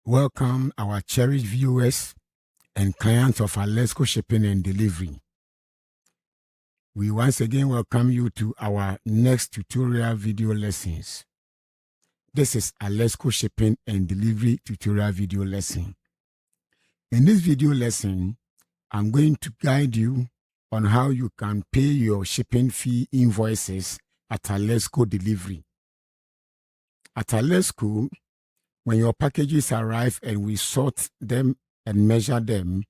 Welcome our cherished viewers and clients of Alexco Shipping and Delivery. We once again welcome you to our next tutorial video lessons. This is Alexco Shipping and Delivery tutorial video lesson. In this video lesson, I'm going to guide you on how you can pay your shipping fee invoices at Alexco Delivery. At Alexco, when your packages arrive and we sort them and measure them,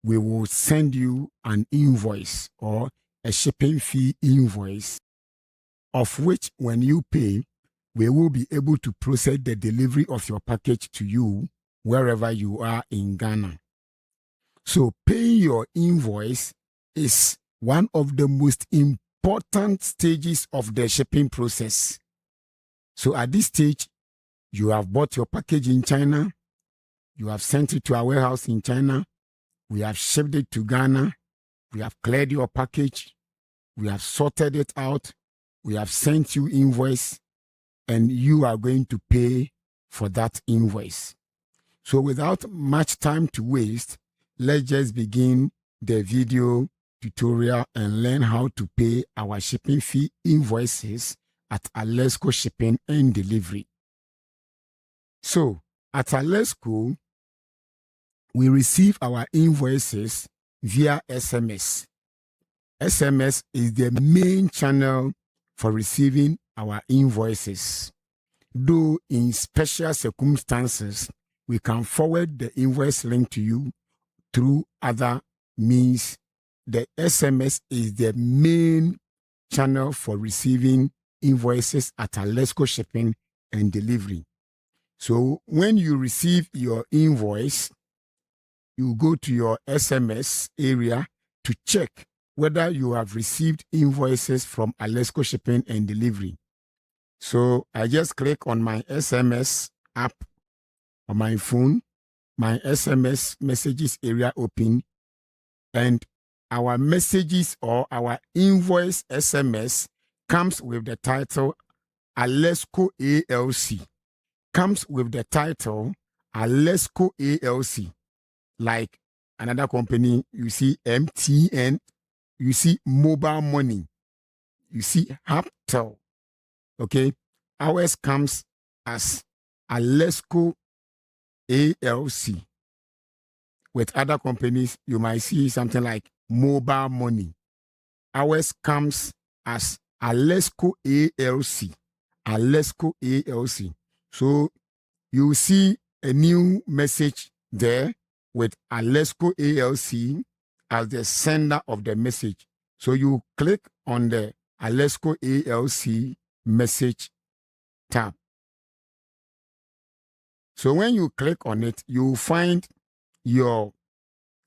we will send you an invoice or a shipping fee invoice, of which when you pay, we will be able to process the delivery of your package to you wherever you are in Ghana. So paying your invoice is one of the most important stages of the shipping process. So at this stage, you have bought your package in China, you have sent it to our warehouse in China, we have shipped it to Ghana, we have cleared your package, we have sorted it out, we have sent you invoice, and you are going to pay for that invoice. So without much time to waste, let's just begin the video tutorial and learn how to pay our shipping fee invoices at Alexco Shipping and Delivery. So, at Alexco, we receive our invoices via SMS. SMS is the main channel for receiving our invoices. Though in special circumstances, we can forward the invoice link to you through other means. The SMS is the main channel for receiving invoices at Alexco Shipping and Delivery. So when you receive your invoice, you go to your SMS area to check whether you have received invoices from Alexco Shipping and Delivery. So I just click on my SMS app on my phone, my SMS messages area open, and our messages or our invoice SMS comes with the title Alexco ALC. Comes with the title Alexco ALC. Like another company, you see MTN, you see Mobile Money, you see Haptel. Okay, ours comes as Alexco ALC. With other companies, you might see something like Mobile Money. Ours comes as Alexco ALC. Alexco ALC. So you see a new message there with Alexco ALC as the sender of the message. So you click on the Alexco ALC message tab. So when you click on it, you find your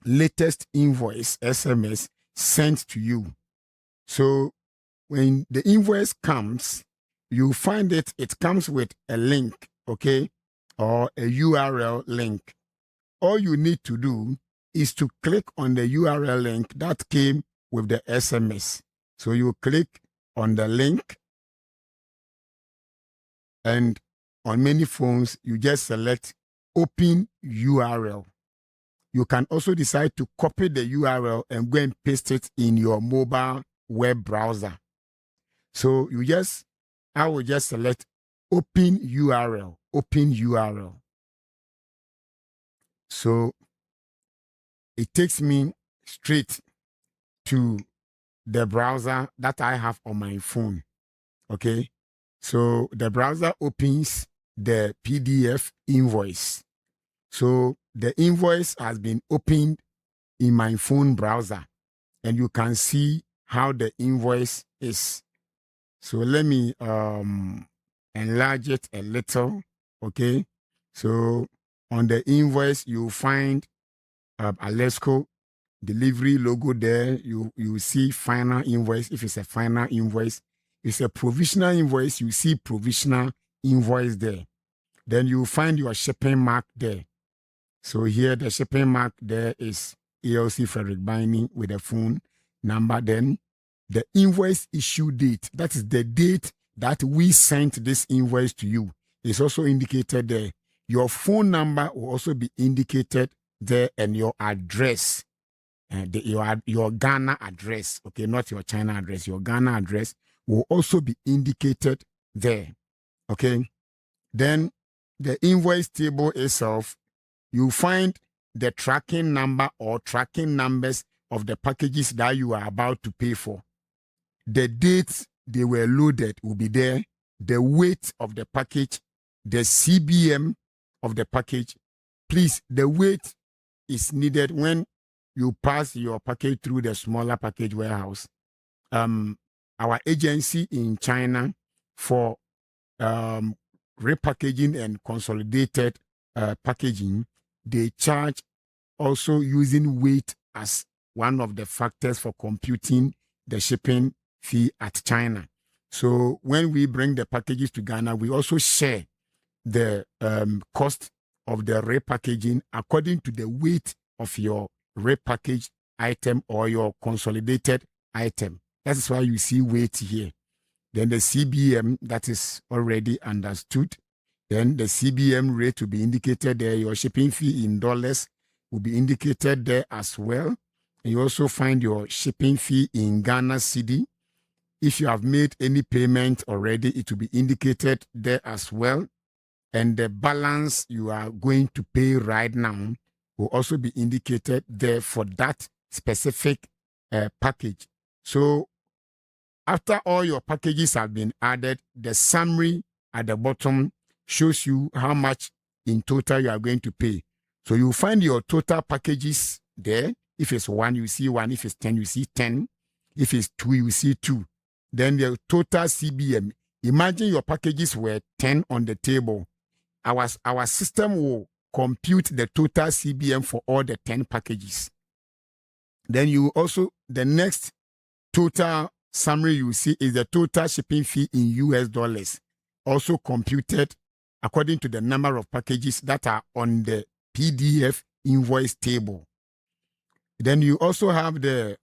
latest invoice SMS sent to you. So when the invoice comes, you find it comes with a link, okay, or a URL link. All you need to do is to click on the URL link that came with the SMS. So you click on the link, and on many phones, you just select Open URL. You can also decide to copy the URL and go and paste it in your mobile web browser. So I will just select Open URL, Open URL. So it takes me straight to the browser that I have on my phone. Okay, so the browser opens the PDF invoice. So the invoice has been opened in my phone browser, and you can see how the invoice is. So let me enlarge it a little, okay? So on the invoice, you'll find Alexco Delivery logo there. You see final invoice. If it's a final invoice, it's a provisional invoice, you see provisional invoice there. Then you find your shipping mark there. So here the shipping mark there is ALC Frederick Binding with a phone number. Then the invoice issue date, that is the date that we sent this invoice to you, is also indicated there. Your phone number will also be indicated there, and your address, your Ghana address, okay, not your China address, your Ghana address will also be indicated there, okay. Then the invoice table itself, you find the tracking number or tracking numbers of the packages that you are about to pay for. The dates they were loaded will be there, the weight of the package, the CBM of the package. Please, the weight is needed when you pass your package through the smaller package warehouse. Our agency in China for repackaging and consolidated packaging, they charge also using weight as one of the factors for computing the shipping fee at China. So when we bring the packages to Ghana, we also share the cost of the repackaging according to the weight of your repackaged item or your consolidated item. That's why you see weight here. Then the CBM, that is already understood. Then the CBM rate will be indicated there. Your shipping fee in dollars will be indicated there as well. And you also find your shipping fee in Ghana cedi. If you have made any payment already, it will be indicated there as well. And the balance you are going to pay right now will also be indicated there for that specific package. So after all your packages have been added, the summary at the bottom shows you how much in total you are going to pay. So you find your total packages there. If it's 1, you see 1. If it's 10, you see 10. If it's 2, you see 2. Then the total CBM. Imagine your packages were 10 on the table. Our system will compute the total CBM for all the 10 packages. Then you also, the next total summary you see is the total shipping fee in US dollars, also computed according to the number of packages that are on the PDF invoice table. Then you also have the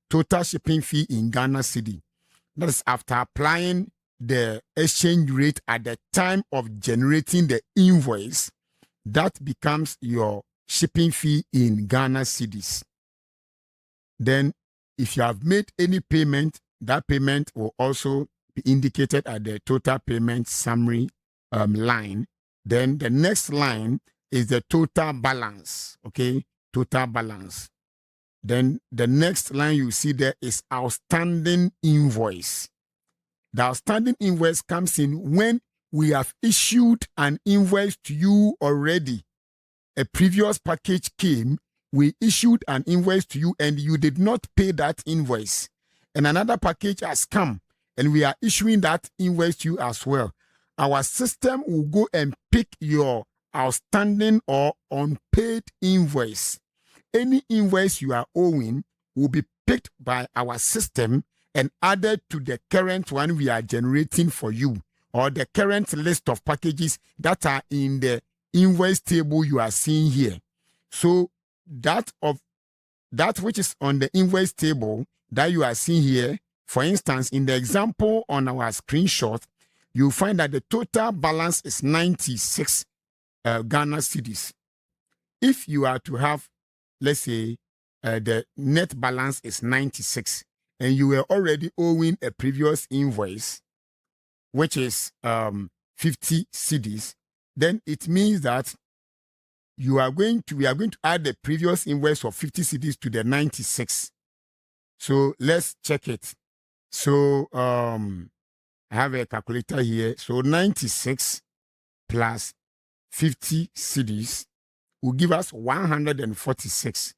total shipping fee in Ghana cedi. That is after applying the exchange rate at the time of generating the invoice. That becomes your shipping fee in Ghana cedis. Then if you have made any payment, that payment will also be indicated at the total payment summary line. Then the next line is the total balance, okay? Total balance. Then the next line you see there is outstanding invoice. The outstanding invoice comes in when we have issued an invoice to you already. A previous package came, we issued an invoice to you and you did not pay that invoice. And another package has come and we are issuing that invoice to you as well. Our system will go and pick your outstanding or unpaid invoice. Any invoice you are owing will be picked by our system and added to the current one we are generating for you, or the current list of packages that are in the invoice table you are seeing here. So that which is on the invoice table that you are seeing here, for instance, in the example on our screenshot, you'll find that the total balance is 96 Ghana cedis. If you are to have, let's say, the net balance is 96, and you were already owing a previous invoice, which is 50 cedis, then it means that we are going to add the previous invoice of 50 cedis to the 96. So let's check it. So I have a calculator here. So 96 plus 50 cedis will give us 146.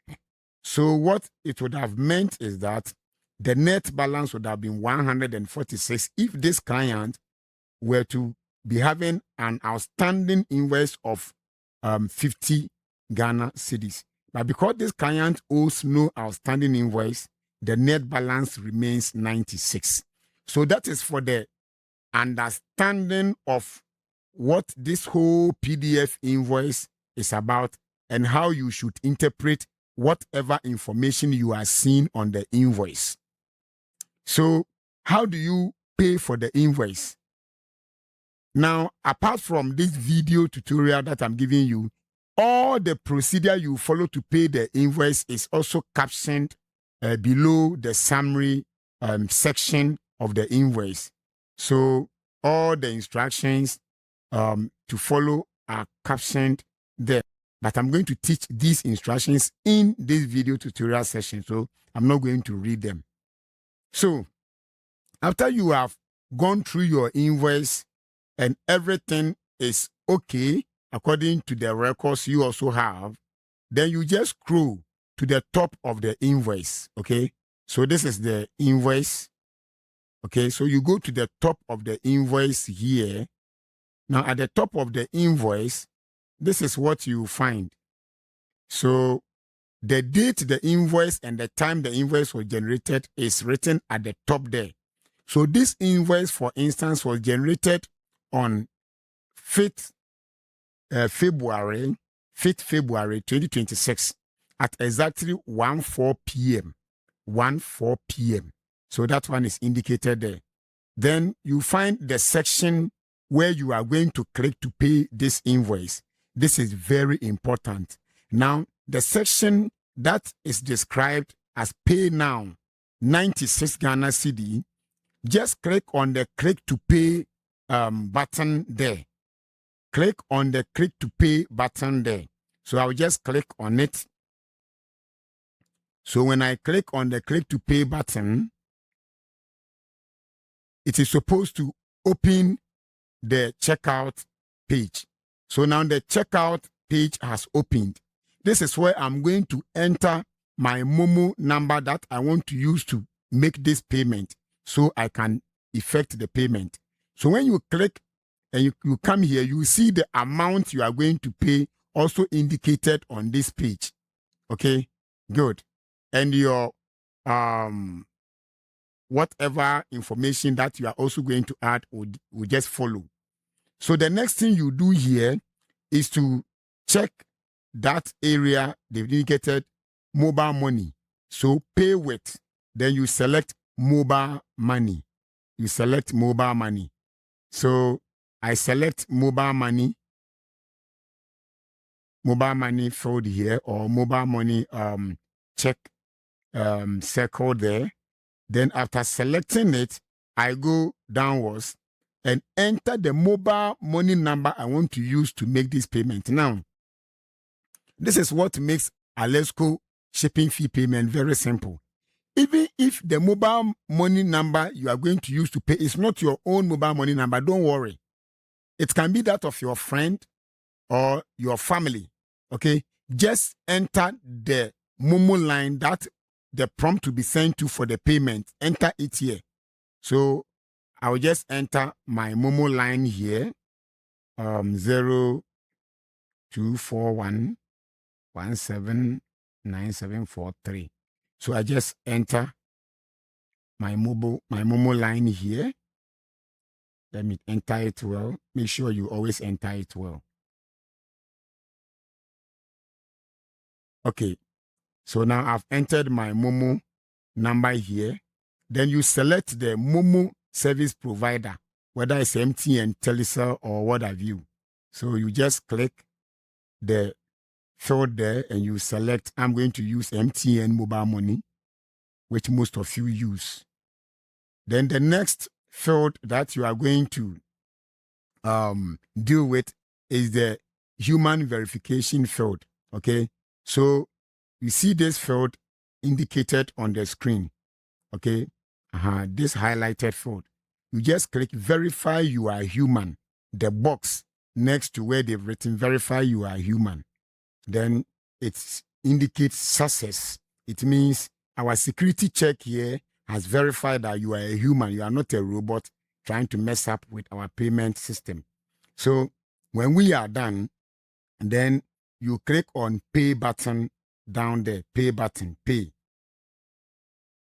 So what it would have meant is that the net balance would have been 146 if this client were to be having an outstanding invoice of 50 Ghana cedis. But because this client owes no outstanding invoice, the net balance remains 96. So that is for the understanding of what this whole PDF invoice is about and how you should interpret whatever information you are seeing on the invoice. So how do you pay for the invoice? Now, apart from this video tutorial that I'm giving you, all the procedure you follow to pay the invoice is also captioned below the summary section of the invoice. So all the instructions to follow are captioned there. But I'm going to teach these instructions in this video tutorial session, so I'm not going to read them. So after you have gone through your invoice and everything is okay according to the records you also have, then you just scroll to the top of the invoice, okay? So this is the invoice, okay? So you go to the top of the invoice here. Now at the top of the invoice, this is what you find. So the date the invoice and the time the invoice was generated is written at the top there. So this invoice, for instance, was generated on 5th February 2026 at exactly 1:04 p.m. 1:04 p.m. So that one is indicated there. Then you find the section where you are going to click to pay this invoice. This is very important. Now, the section that is described as pay now, 96 Ghana cedi, just click on the click to pay button there. Click on the click to pay button there. So I'll just click on it. So when I click on the click to pay button, it is supposed to open the checkout page. So now the checkout page has opened. This is where I'm going to enter my Momo number that I want to use to make this payment so I can effect the payment. So when you click and you come here, you see the amount you are going to pay also indicated on this page. Okay, good. And your whatever information that you are also going to add will just follow. So the next thing you do here is to check that area they've indicated mobile money. So pay with, then you select mobile money. You select mobile money. So I select mobile money field here, or mobile money check circle there. Then after selecting it, I go downwards and enter the mobile money number I want to use to make this payment. Now, this is what makes Alexco shipping fee payment very simple. Even if the mobile money number you are going to use to pay is not your own mobile money number, don't worry. It can be that of your friend or your family, okay? Just enter the Momo line that the prompt to be sent to for the payment. Enter it here. So I will just enter my Momo line here, 0241179743. So I just enter my Momo line here. Let me enter it well. Make sure you always enter it well. Okay. So now I've entered my Momo number here. Then you select the Momo service provider, whether it's MTN, Telecel, or what have you. So you just click the field there and you select, I'm going to use MTN mobile money, which most of you use. Then the next field that you are going to deal with is the human verification field. Okay. So you see this field indicated on the screen. Okay. This highlighted field. You just click verify you are human. The box next to where they've written verify you are human. Then it indicates success. It means our security check here has verified that you are a human. You are not a robot trying to mess up with our payment system. So when we are done, then you click on pay button down there, pay button, pay.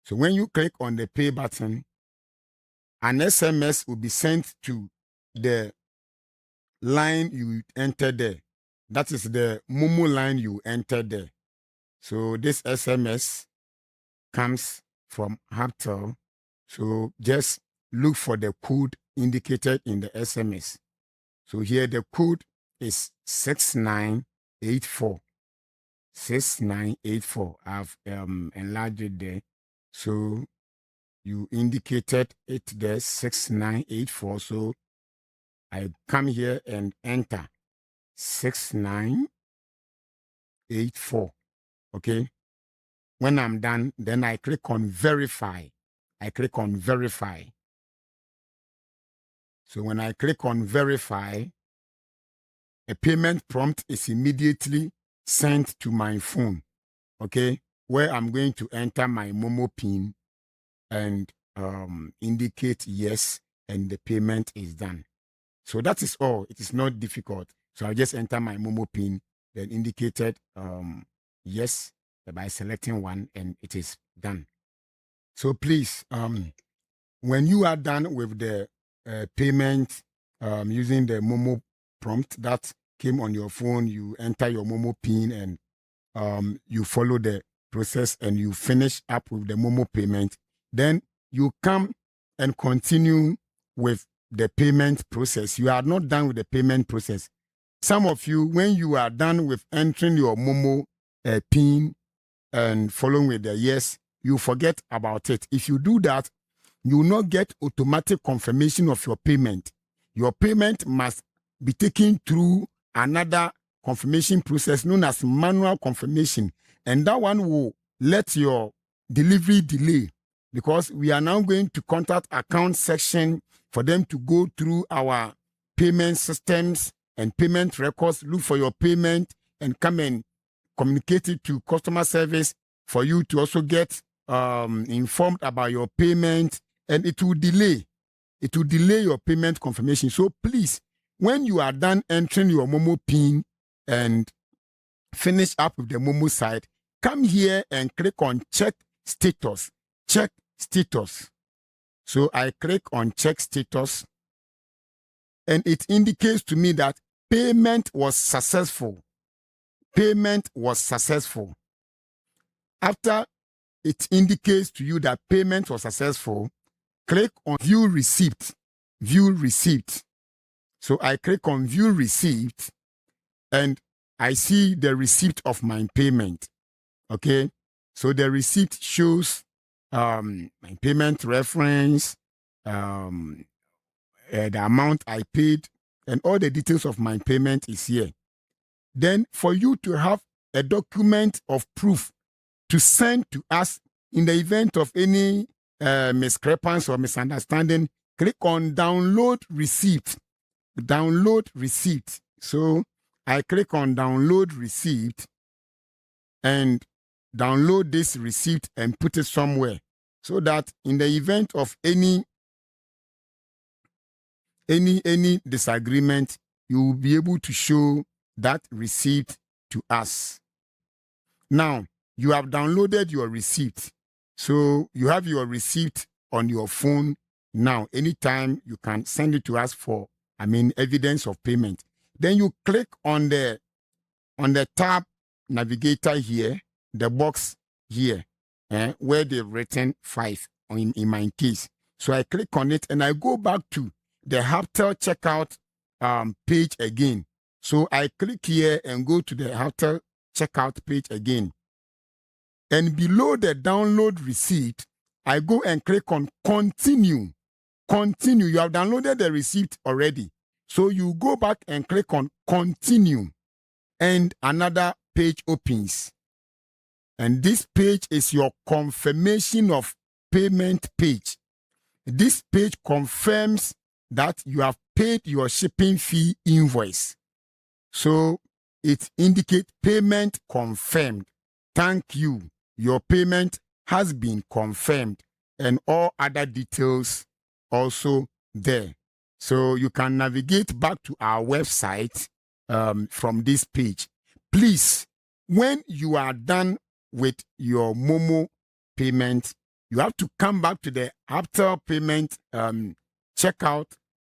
So when you click on the pay button, an SMS will be sent to the line you entered there. That is the Momo line you entered there. So this SMS comes from Haptel. So just look for the code indicated in the SMS. So here the code is 6984. 6984. I've enlarged it there. So you indicated it there, 6984. So I come here and enter 6984. Okay. When I'm done, then I click on verify. I click on verify. So when I click on verify, a payment prompt is immediately sent to my phone, okay, where I'm going to enter my Momo PIN and indicate yes, and the payment is done. So that is all. It is not difficult. So I just enter my Momo PIN, then indicated yes by selecting one, and it is done. So please, when you are done with the payment using the Momo prompt that came on your phone, you enter your Momo PIN and you follow the process and you finish up with the Momo payment, then you come and continue with the payment process. You are not done with the payment process. Some of you, when you are done with entering your Momo PIN and following with the yes, you forget about it. If you do that, you will not get automatic confirmation of your payment. Your payment must be taken through another confirmation process known as manual confirmation. And that one will let your delivery delay, because we are now going to contact account section for them to go through our payment systems and payment records, look for your payment, and come and communicate it to customer service for you to also get informed about your payment, and it will delay. It will delay your payment confirmation. So please, when you are done entering your Momo PIN and finish up with the Momo site, come here and click on check status. Check status. So I click on check status, and it indicates to me that payment was successful. Payment was successful. After it indicates to you that payment was successful, click on view receipt. View receipt. So I click on view receipt and I see the receipt of my payment. Okay. So the receipt shows my payment reference, the amount I paid, and all the details of my payment is here. Then for you to have a document of proof to send to us in the event of any miscrepancy or misunderstanding, click on download receipt. Download receipt. So I click on download receipt and download this receipt and put it somewhere, so that in the event of any disagreement, you will be able to show that receipt to us. Now, you have downloaded your receipt. So you have your receipt on your phone now. Anytime you can send it to us for, evidence of payment. Then you click on the tab navigator here, the box here, where they've written 5 in my case. So I click on it and I go back to the hotel checkout page again. So I click here and go to the hotel checkout page again. And below the download receipt, I go and click on continue. Continue. You have downloaded the receipt already. So you go back and click on continue. And another page opens. And this page is your confirmation of payment page. This page confirms that you have paid your shipping fee invoice. So it indicates payment confirmed. Thank you. Your payment has been confirmed, and all other details also there. So you can navigate back to our website from this page. Please, when you are done with your Momo payment, you have to come back to the after payment checkout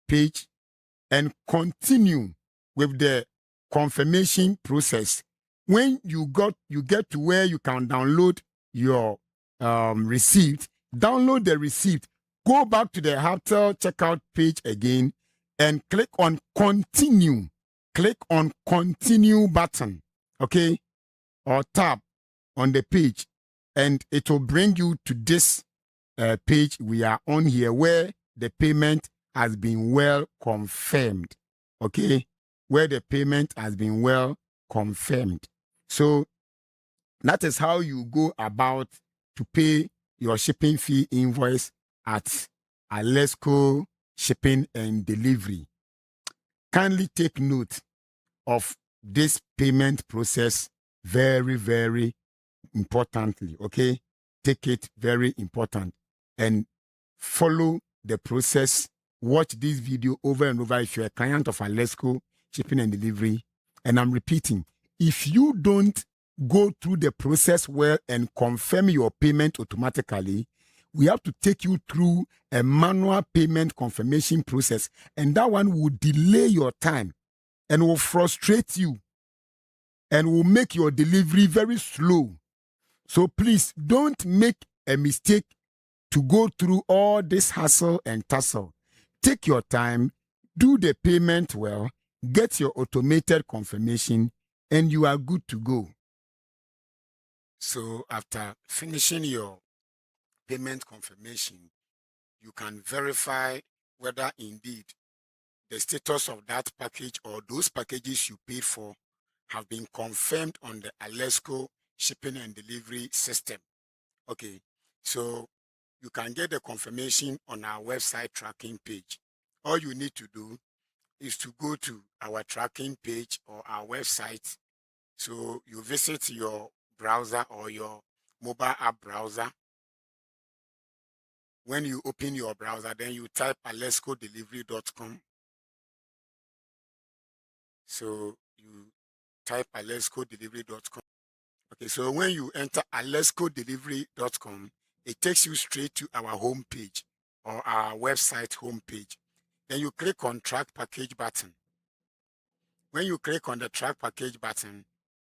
page and continue with the confirmation process. When you get to where you can download your receipt, download the receipt, go back to the hotel checkout page again, and click on continue. Click on continue button, okay, or tap on the page, and it will bring you to this page we are on here, where the payment has been well confirmed, okay, where the payment has been well confirmed. So that is how you go about to pay your shipping fee invoice at Alexco Shipping and Delivery. Kindly take note of this payment process very, very importantly, okay? Take it very important and follow the process. Watch this video over and over if you're a client of Alexco Shipping and Delivery. And I'm repeating, if you don't go through the process well and confirm your payment automatically, we have to take you through a manual payment confirmation process, and that one will delay your time and will frustrate you and will make your delivery very slow. So please don't make a mistake to go through all this hassle and tussle. Take your time, do the payment well, get your automated confirmation, and you are good to go. So after finishing your payment confirmation, you can verify whether indeed the status of that package or those packages you paid for have been confirmed on the Alexco Shipping and Delivery system. Okay, so you can get the confirmation on our website tracking page. All you need to do is to go to our tracking page or our website. So you visit your browser or your mobile app browser. When you open your browser, then you type alexcodelivery.com. So you type alexcodelivery.com. Okay, so when you enter alexcodelivery.com, it takes you straight to our home page or our website homepage. Then you click on track package button. When you click on the track package button,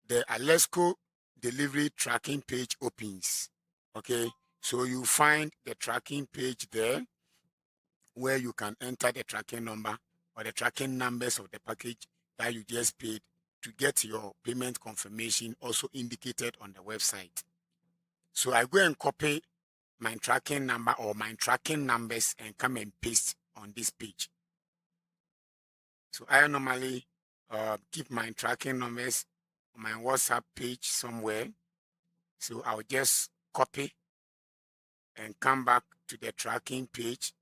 the Alexco delivery tracking page opens. Okay, so you find the tracking page there where you can enter the tracking number or the tracking numbers of the package that you just paid to get your payment confirmation also indicated on the website. So I go and copy my tracking number or my tracking numbers and come and paste on this page. So I normally keep my tracking numbers on my WhatsApp page somewhere. So I'll just copy and come back to the tracking page.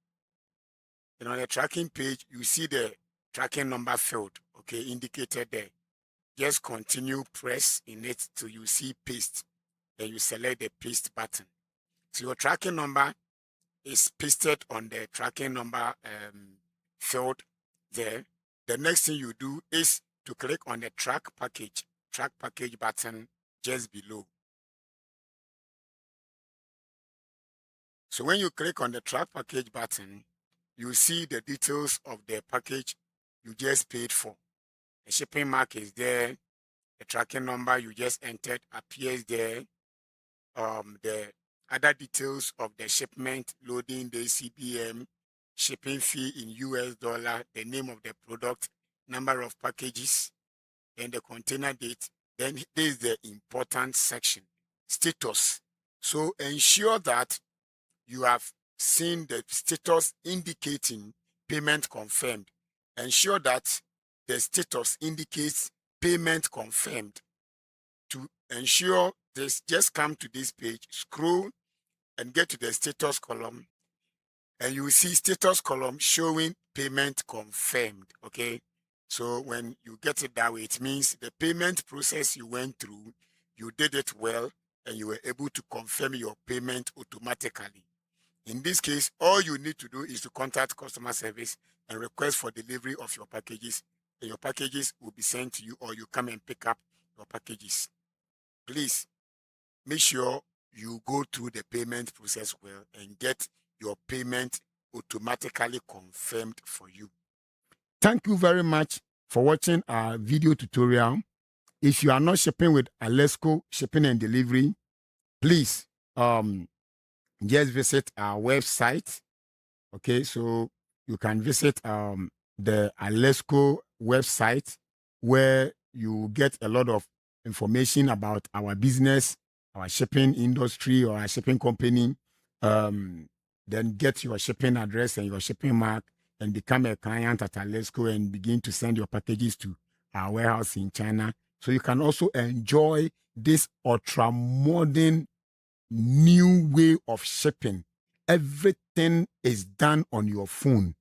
And on the tracking page, you see the tracking number field, okay, indicated there. Just continue, press in it till you see paste. Then you select the paste button. So your tracking number is pasted on the tracking number field there. The next thing you do is to click on the track package button just below. So when you click on the track package button, you see the details of the package you just paid for. The shipping mark is there. The tracking number you just entered appears there. The other details of the shipment, loading, the CBM, shipping fee in US dollar, the name of the product, number of packages, then the container date. Then there is the important section, status. So ensure that you have seen the status indicating payment confirmed. Ensure that the status indicates payment confirmed. To ensure this, just come to this page, scroll and get to the status column, and you will see status column showing payment confirmed. Okay, so when you get it that way, it means the payment process you went through, you did it well, and you were able to confirm your payment automatically. In this case, all you need to do is to contact customer service and request for delivery of your packages, and your packages will be sent to you, or you come and pick up your packages. Please make sure you go through the payment process well and get your payment automatically confirmed for you. Thank you very much for watching our video tutorial. If you are not shipping with Alexco Shipping and Delivery, please just visit our website. Okay, so you can visit the Alexco website, where you get a lot of information about our business, our shipping industry, or our shipping company. Then get your shipping address and your shipping mark and become a client at Alexco and begin to send your packages to our warehouse in China. So you can also enjoy this ultra modern new way of shipping. Everything is done on your phone.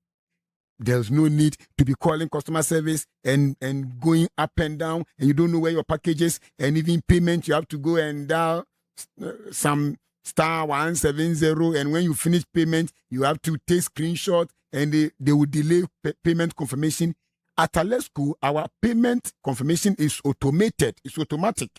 There's no need to be calling customer service and going up and down, and you don't know where your package is, and even payment, you have to go and dial some star 170, and when you finish payment, you have to take screenshot, and they will delay payment confirmation. At Alexco, our payment confirmation is automated. It's automatic.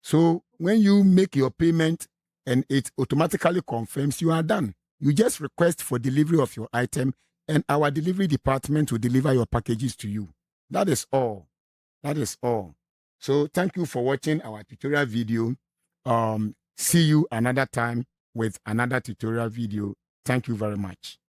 So when you make your payment and it automatically confirms, you are done. You just request for delivery of your item, and our delivery department will deliver your packages to you. That is all. That is all. So thank you for watching our tutorial video. See you another time with another tutorial video. Thank you very much.